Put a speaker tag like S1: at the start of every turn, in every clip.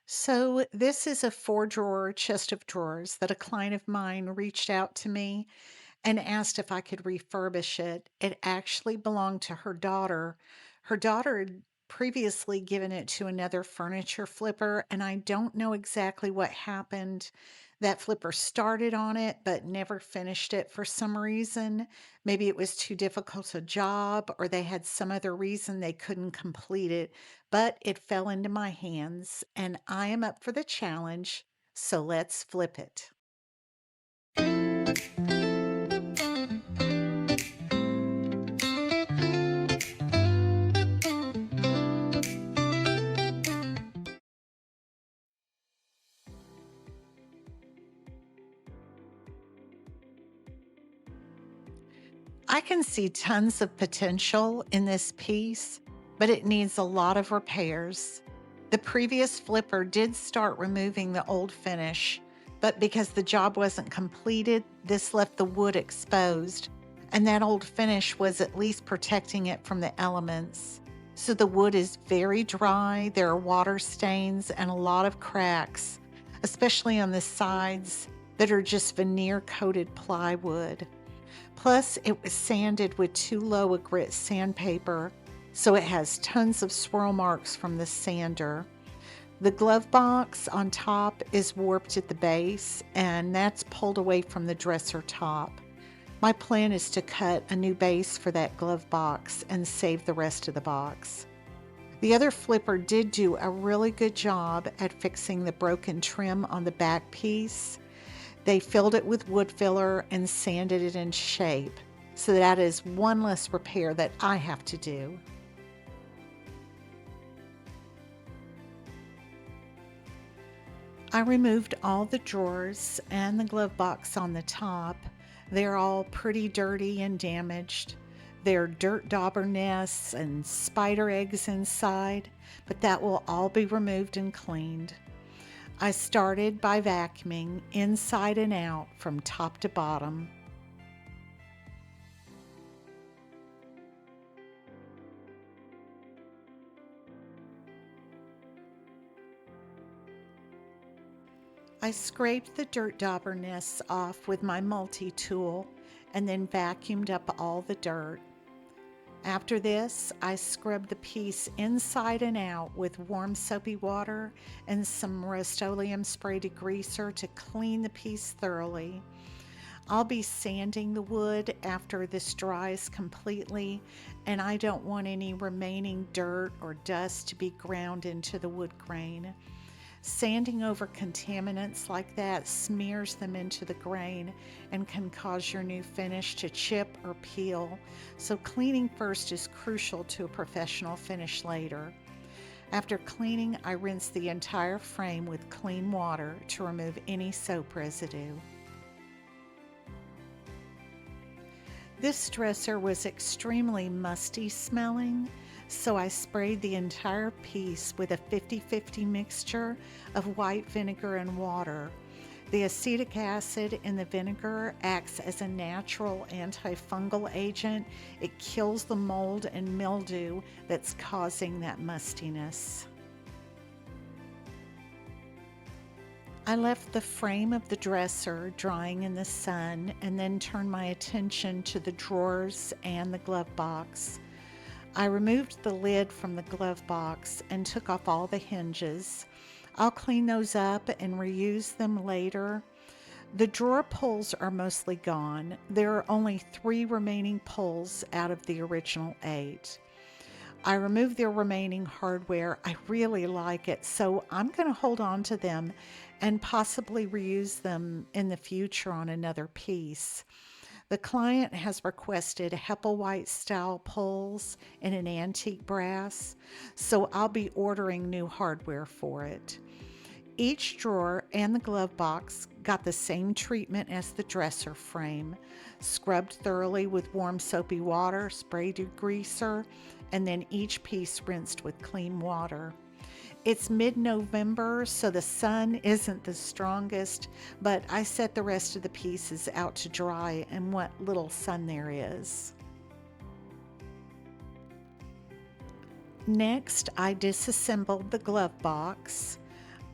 S1: So, this is a four-drawer chest of drawers that a client of mine reached out to me and asked if I could refurbish it. It actually belonged to her daughter. Her daughter had previously given it to another furniture flipper, and I don't know exactly what happened. That flipper started on it but never finished it for some reason. Maybe it was too difficult a job, or they had some other reason they couldn't complete it, but it fell into my hands, and I am up for the challenge, so let's flip it. I can see tons of potential in this piece, but it needs a lot of repairs. The previous flipper did start removing the old finish, but because the job wasn't completed, this left the wood exposed, and that old finish was at least protecting it from the elements. So the wood is very dry, there are water stains and a lot of cracks, especially on the sides that are just veneer coated plywood. Plus, it was sanded with too low a grit sandpaper, so it has tons of swirl marks from the sander. The glove box on top is warped at the base, and that's pulled away from the dresser top. My plan is to cut a new base for that glove box and save the rest of the box. The other flipper did do a really good job at fixing the broken trim on the back piece. They filled it with wood filler and sanded it in shape, so that is one less repair that I have to do. I removed all the drawers and the glove box on the top. They're all pretty dirty and damaged. There are dirt dauber nests and spider eggs inside, but that will all be removed and cleaned. I started by vacuuming inside and out from top to bottom. I scraped the dirt dauber nests off with my multi-tool and then vacuumed up all the dirt. After this, I scrubbed the piece inside and out with warm soapy water and some Rust-Oleum spray degreaser to clean the piece thoroughly. I'll be sanding the wood after this dries completely, and I don't want any remaining dirt or dust to be ground into the wood grain. Sanding over contaminants like that smears them into the grain and can cause your new finish to chip or peel, so cleaning first is crucial to a professional finish later. After cleaning, I rinse the entire frame with clean water to remove any soap residue. This dresser was extremely musty smelling, so I sprayed the entire piece with a 50-50 mixture of white vinegar and water. The acetic acid in the vinegar acts as a natural antifungal agent. It kills the mold and mildew that's causing that mustiness. I left the frame of the dresser drying in the sun and then turned my attention to the drawers and the glove box. I removed the lid from the glove box and took off all the hinges. I'll clean those up and reuse them later. The drawer pulls are mostly gone. There are only 3 remaining pulls out of the original 8. I removed their remaining hardware. I really like it, so I'm going to hold on to them and possibly reuse them in the future on another piece. The client has requested Hepplewhite style pulls in an antique brass, so I'll be ordering new hardware for it. Each drawer and the glove box got the same treatment as the dresser frame, scrubbed thoroughly with warm soapy water, spray degreaser, and then each piece rinsed with clean water. It's mid-November, so the sun isn't the strongest, but I set the rest of the pieces out to dry in what little sun there is. Next, I disassembled the glove box.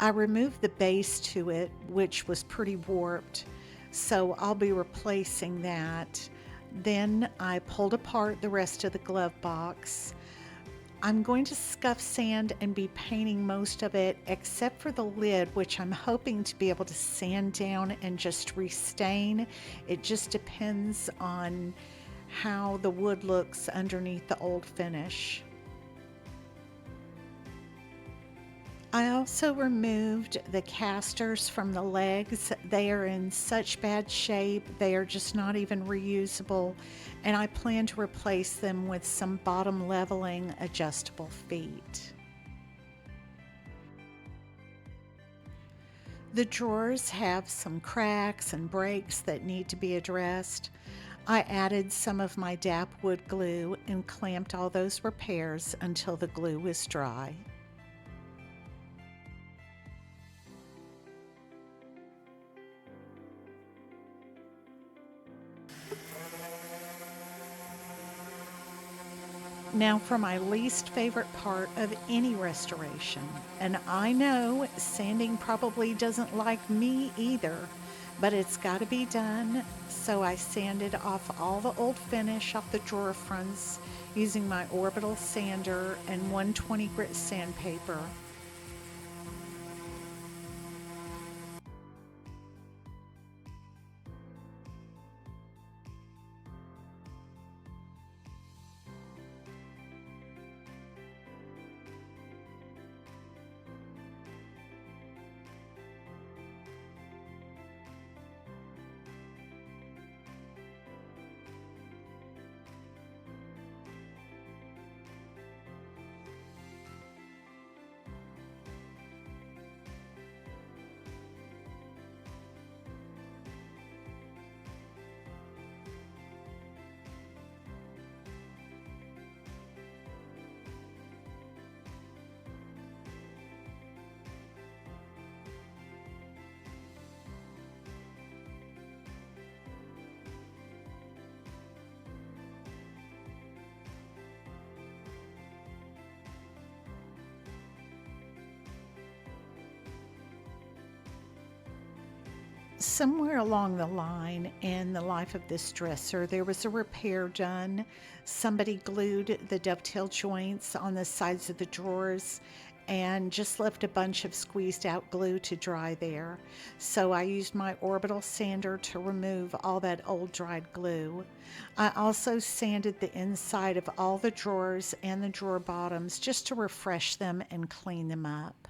S1: I removed the base to it, which was pretty warped, so I'll be replacing that. Then I pulled apart the rest of the glove box. I'm going to scuff sand and be painting most of it except for the lid, which I'm hoping to be able to sand down and just restain. It just depends on how the wood looks underneath the old finish. I also removed the casters from the legs. They are in such bad shape, they are just not even reusable, and I plan to replace them with some bottom leveling adjustable feet. The drawers have some cracks and breaks that need to be addressed. I added some of my DAP wood glue and clamped all those repairs until the glue was dry. Now for my least favorite part of any restoration. And I know sanding probably doesn't like me either, but it's got to be done. So I sanded off all the old finish off the drawer fronts using my orbital sander and 120 grit sandpaper. Somewhere along the line in the life of this dresser, there was a repair done. Somebody glued the dovetail joints on the sides of the drawers and just left a bunch of squeezed out glue to dry there. So I used my orbital sander to remove all that old dried glue. I also sanded the inside of all the drawers and the drawer bottoms just to refresh them and clean them up.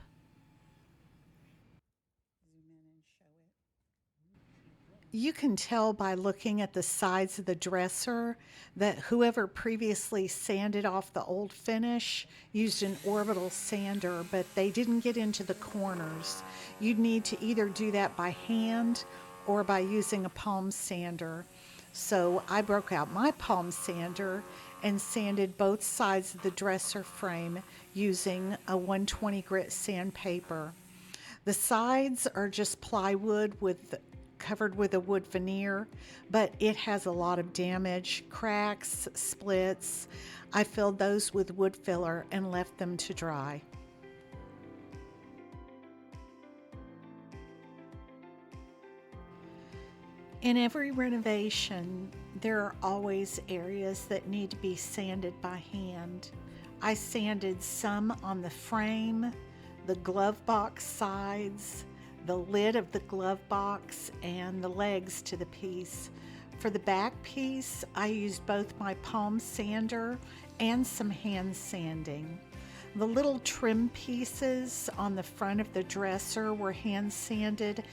S1: You can tell by looking at the sides of the dresser that whoever previously sanded off the old finish used an orbital sander, but they didn't get into the corners. You'd need to either do that by hand or by using a palm sander. So I broke out my palm sander and sanded both sides of the dresser frame using a 120 grit sandpaper. The sides are just plywood with covered with a wood veneer, but it has a lot of damage, cracks, splits. I filled those with wood filler and left them to dry. In every renovation, there are always areas that need to be sanded by hand. I sanded some on the frame, the glove box sides, the lid of the glove box, and the legs to the piece. For the back piece, I used both my palm sander and some hand sanding. The little trim pieces on the front of the dresser were hand sanded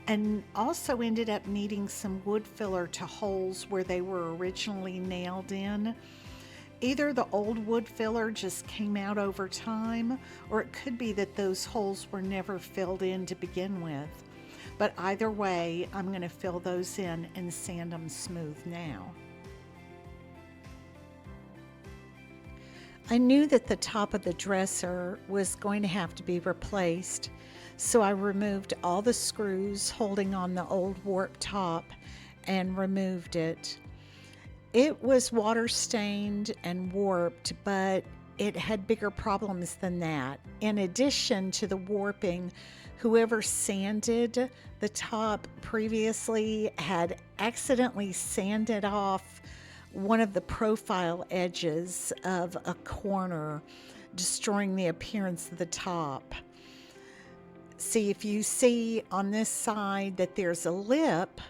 S1: and also ended up needing some wood filler to holes where they were originally nailed in. Either the old wood filler just came out over time, or it could be that those holes were never filled in to begin with. But either way, I'm going to fill those in and sand them smooth now. I knew that the top of the dresser was going to have to be replaced, so I removed all the screws holding on the old warped top and removed it. It was water stained and warped, but it had bigger problems than that. In addition to the warping, whoever sanded the top previously had accidentally sanded off one of the profile edges of a corner, destroying the appearance of the top. See, if you see on this side that there's a lip,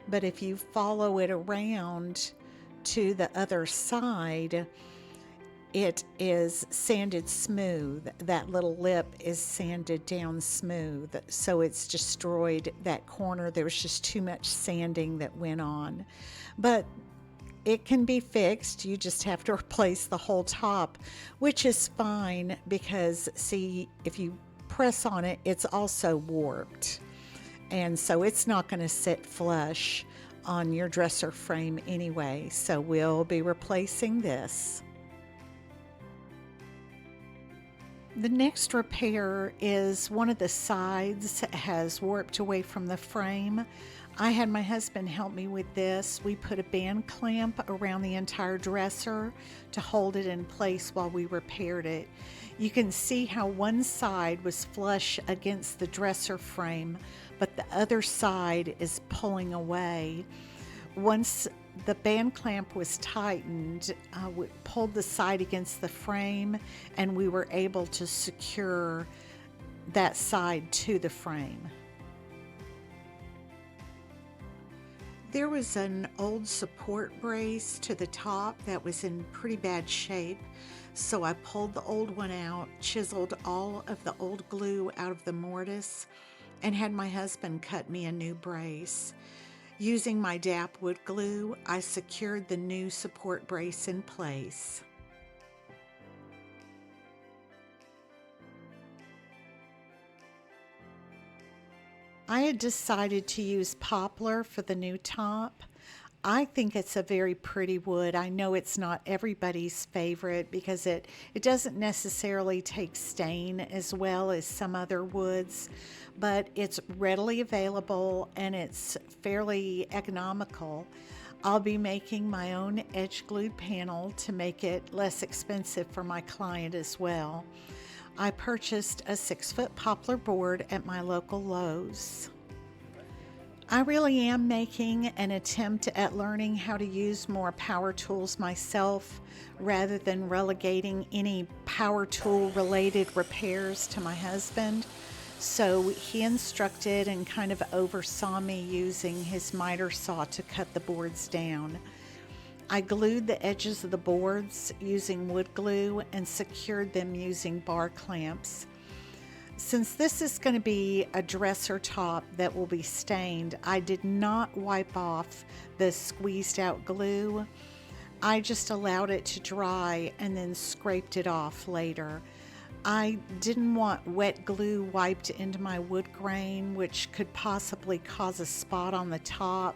S1: but if you follow it around to the other side, it is sanded smooth. That little lip is sanded down smooth. So it's destroyed that corner. There was just too much sanding that went on. But it can be fixed. You just have to replace the whole top, which is fine because, see, if you press on it, it's also warped. And so it's not going to sit flush on your dresser frame anyway. So we'll be replacing this. The next repair is one of the sides has warped away from the frame. I had my husband help me with this. We put a band clamp around the entire dresser to hold it in place while we repaired it. You can see how one side was flush against the dresser frame, but the other side is pulling away. Once the band clamp was tightened, we pulled the side against the frame and we were able to secure that side to the frame. There was an old support brace to the top that was in pretty bad shape, so I pulled the old one out, chiseled all of the old glue out of the mortise, and had my husband cut me a new brace. Using my DAP wood glue, I secured the new support brace in place. I had decided to use poplar for the new top. I think it's a very pretty wood. I know it's not everybody's favorite because it doesn't necessarily take stain as well as some other woods, but it's readily available and it's fairly economical. I'll be making my own edge glued panel to make it less expensive for my client as well. I purchased a 6-foot poplar board at my local Lowe's. I really am making an attempt at learning how to use more power tools myself rather than relegating any power tool related repairs to my husband. So he instructed and kind of oversaw me using his miter saw to cut the boards down. I glued the edges of the boards using wood glue and secured them using bar clamps. Since this is going to be a dresser top that will be stained, I did not wipe off the squeezed out glue. I just allowed it to dry and then scraped it off later. I didn't want wet glue wiped into my wood grain, which could possibly cause a spot on the top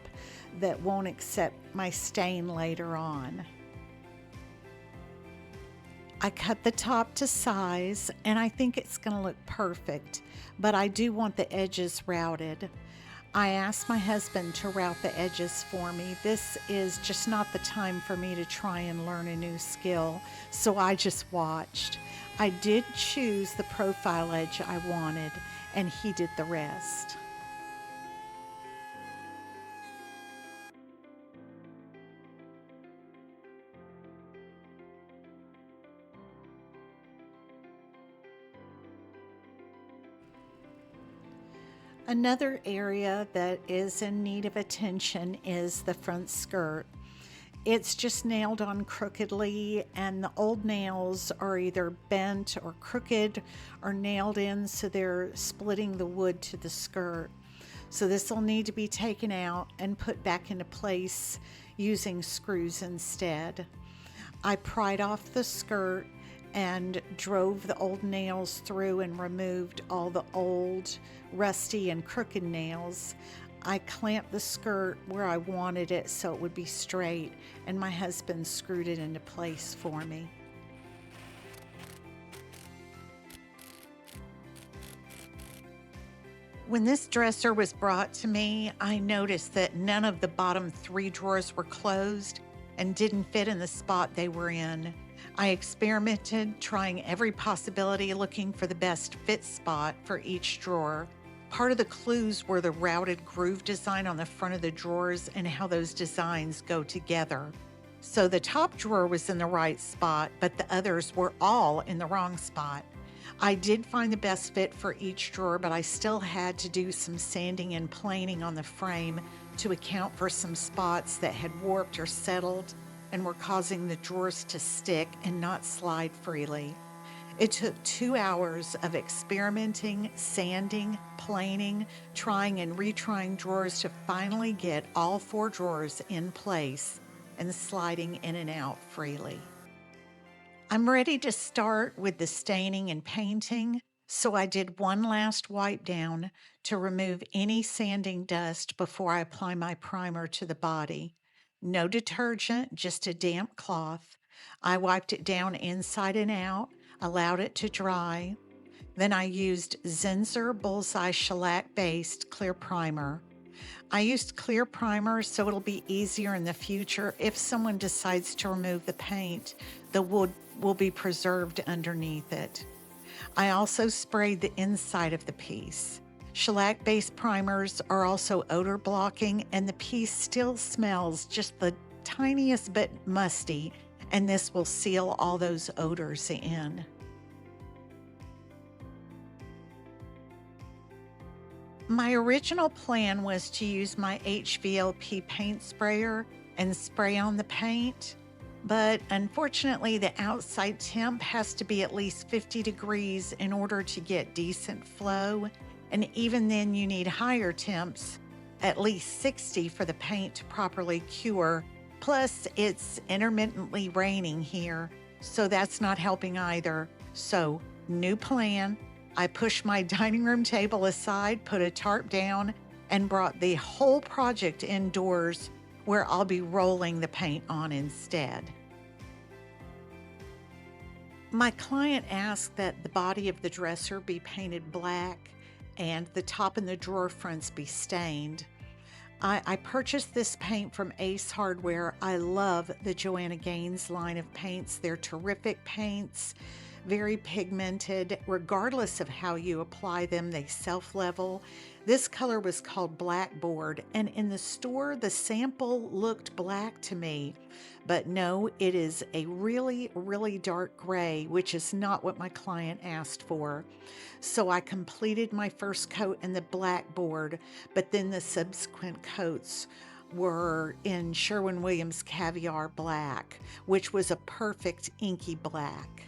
S1: that won't accept my stain later on. I cut the top to size and I think it's going to look perfect, but I do want the edges routed. I asked my husband to route the edges for me. This is just not the time for me to try and learn a new skill, so I just watched. I did choose the profile edge I wanted, and he did the rest. Another area that is in need of attention is the front skirt. It's just nailed on crookedly, and the old nails are either bent or crooked or nailed in, so they're splitting the wood to the skirt. So this will need to be taken out and put back into place using screws instead. I pried off the skirt and drove the old nails through and removed all the old, rusty, and crooked nails. I clamped the skirt where I wanted it so it would be straight, and my husband screwed it into place for me. When this dresser was brought to me, I noticed that none of the bottom 3 drawers were closed and didn't fit in the spot they were in. I experimented, trying every possibility, looking for the best fit spot for each drawer. Part of the clues were the routed groove design on the front of the drawers and how those designs go together. So the top drawer was in the right spot, but the others were all in the wrong spot. I did find the best fit for each drawer, but I still had to do some sanding and planing on the frame to account for some spots that had warped or settled and were causing the drawers to stick and not slide freely. It took 2 hours of experimenting, sanding, planing, trying and retrying drawers to finally get all 4 drawers in place and sliding in and out freely. I'm ready to start with the staining and painting, so I did one last wipe down to remove any sanding dust before I apply my primer to the body. No detergent, just a damp cloth. I wiped it down inside and out, allowed it to dry. Then I used Zinsser Bullseye shellac-based clear primer. I used clear primer so it'll be easier in the future if someone decides to remove the paint. The wood will be preserved underneath it. I also sprayed the inside of the piece. Shellac-based primers are also odor blocking, and the piece still smells just the tiniest bit musty, and this will seal all those odors in. My original plan was to use my HVLP paint sprayer and spray on the paint, but unfortunately the outside temp has to be at least 50 degrees in order to get decent flow, and even then you need higher temps, at least 60 for the paint to properly cure. Plus it's intermittently raining here, so that's not helping either. So, new plan. I pushed my dining room table aside, put a tarp down, and brought the whole project indoors where I'll be rolling the paint on instead. My client asked that the body of the dresser be painted black and the top and the drawer fronts be stained. I purchased this paint from Ace Hardware. I love the Joanna Gaines line of paints. They're terrific paints, very pigmented. Regardless of how you apply them, they self-level. This color was called Blackboard, and in the store, the sample looked black to me. But no, it is a really, really dark gray, which is not what my client asked for. So I completed my first coat in the Blackboard, but then the subsequent coats were in Sherwin-Williams Caviar Black, which was a perfect inky black.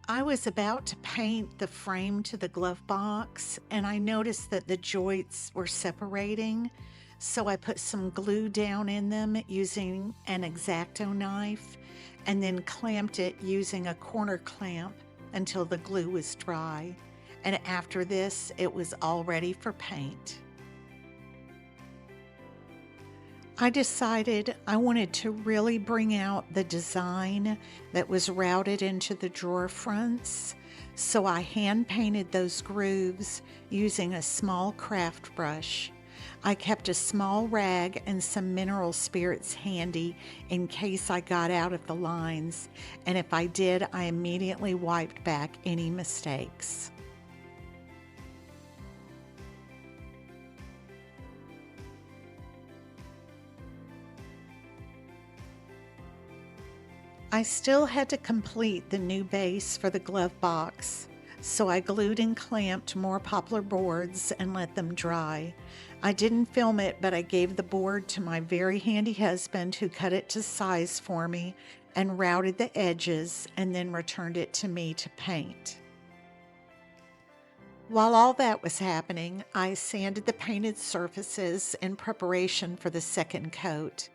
S1: I was about to paint the frame to the glove box, and I noticed that the joints were separating, so I put some glue down in them using an X-Acto knife, and then clamped it using a corner clamp until the glue was dry. And after this, it was all ready for paint. I decided I wanted to really bring out the design that was routed into the drawer fronts, so I hand painted those grooves using a small craft brush. I kept a small rag and some mineral spirits handy in case I got out of the lines, and if I did, I immediately wiped back any mistakes. I still had to complete the new base for the glove box, so I glued and clamped more poplar boards and let them dry. I didn't film it, but I gave the board to my very handy husband, who cut it to size for me and routed the edges and then returned it to me to paint. While all that was happening, I sanded the painted surfaces in preparation for the second coat.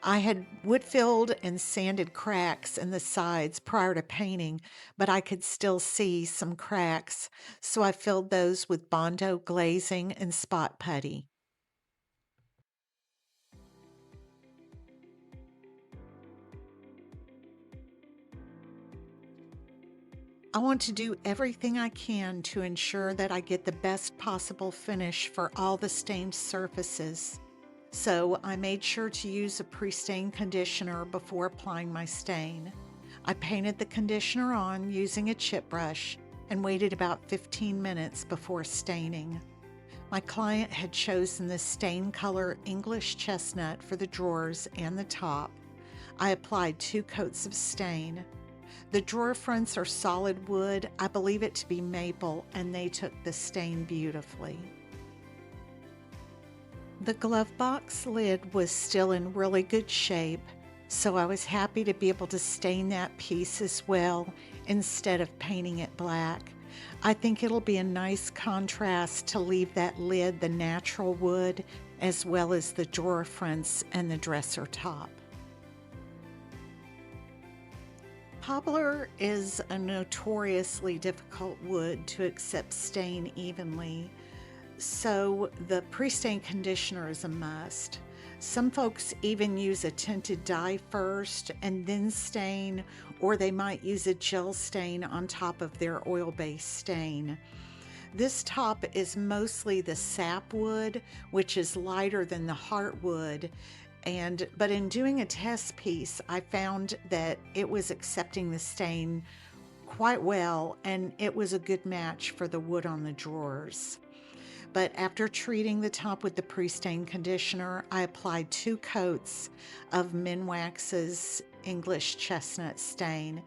S1: I had wood-filled and sanded cracks in the sides prior to painting, but I could still see some cracks, so I filled those with Bondo glazing and spot putty. I want to do everything I can to ensure that I get the best possible finish for all the stained surfaces. So I made sure to use a pre-stain conditioner before applying my stain. I painted the conditioner on using a chip brush and waited about 15 minutes before staining. My client had chosen the stain color English chestnut for the drawers and the top. I applied 2 coats of stain. The drawer fronts are solid wood. I believe it to be maple, and they took the stain beautifully. The glove box lid was still in really good shape, so I was happy to be able to stain that piece as well instead of painting it black. I think it'll be a nice contrast to leave that lid the natural wood as well as the drawer fronts and the dresser top. Poplar is a notoriously difficult wood to accept stain evenly, so the pre-stain conditioner is a must. Some folks even use a tinted dye first and then stain, or they might use a gel stain on top of their oil-based stain. This top is mostly the sapwood, which is lighter than the heartwood, but in doing a test piece, I found that it was accepting the stain quite well, and it was a good match for the wood on the drawers. But after treating the top with the pre-stain conditioner, I applied 2 coats of Minwax's English chestnut stain.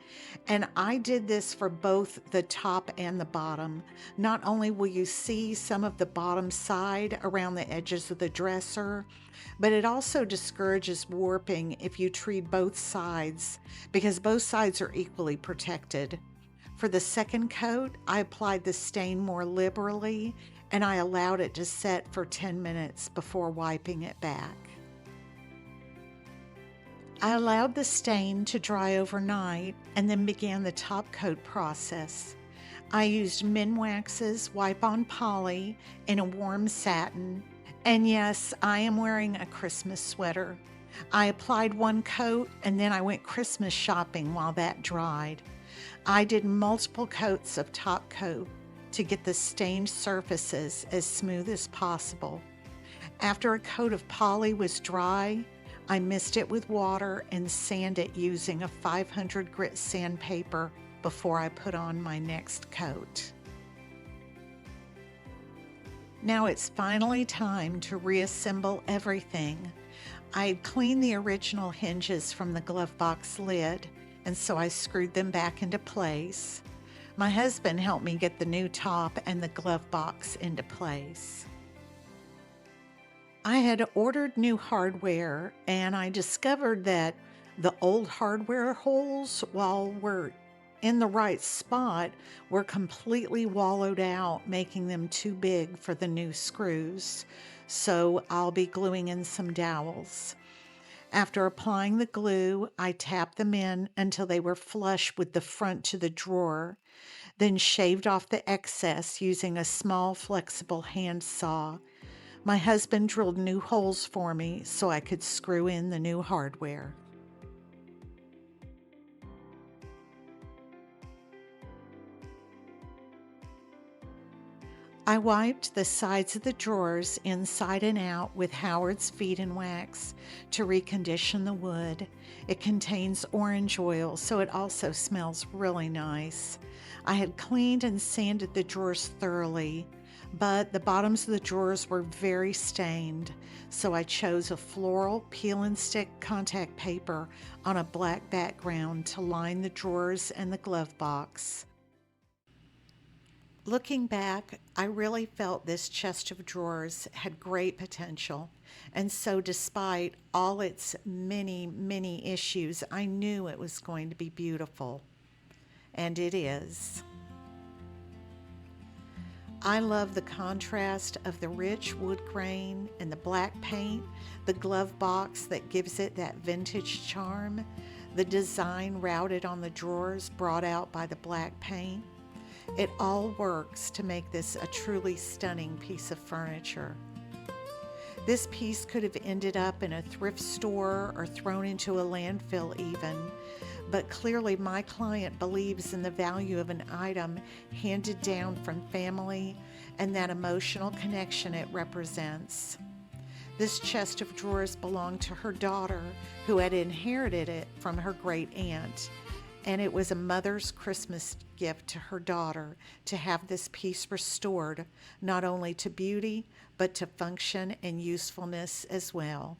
S1: And I did this for both the top and the bottom. Not only will you see some of the bottom side around the edges of the dresser, but it also discourages warping if you treat both sides, because both sides are equally protected. For the second coat, I applied the stain more liberally, and I allowed it to set for 10 minutes before wiping it back. I allowed the stain to dry overnight and then began the top coat process. I used Minwax's Wipe On Poly in a warm satin, and yes, I am wearing a Christmas sweater. I applied 1 coat and then I went Christmas shopping while that dried. I did multiple coats of top coat to get the stained surfaces as smooth as possible. After a coat of poly was dry, I mist it with water and sand it using a 500 grit sandpaper before I put on my next coat. Now it's finally time to reassemble everything. I had cleaned the original hinges from the glove box lid, and so I screwed them back into place. My husband helped me get the new top and the glove box into place. I had ordered new hardware, and I discovered that the old hardware holes, while were in the right spot, were completely wallowed out, making them too big for the new screws. So I'll be gluing in some dowels. After applying the glue, I tapped them in until they were flush with the front to the drawer, then shaved off the excess using a small flexible hand saw. My husband drilled new holes for me so I could screw in the new hardware. I wiped the sides of the drawers inside and out with Howard's Feed and Wax to recondition the wood. It contains orange oil, so it also smells really nice. I had cleaned and sanded the drawers thoroughly, but the bottoms of the drawers were very stained, so I chose a floral peel and stick contact paper on a black background to line the drawers and the glove box. Looking back, I really felt this chest of drawers had great potential, and so despite all its many, many issues, I knew it was going to be beautiful, and it is. I love the contrast of the rich wood grain and the black paint, the glove box that gives it that vintage charm, the design routed on the drawers brought out by the black paint. It all works to make this a truly stunning piece of furniture. This piece could have ended up in a thrift store or thrown into a landfill even, but clearly my client believes in the value of an item handed down from family and that emotional connection it represents. This chest of drawers belonged to her daughter, who had inherited it from her great aunt. And it was a mother's Christmas gift to her daughter to have this piece restored, not only to beauty, but to function and usefulness as well.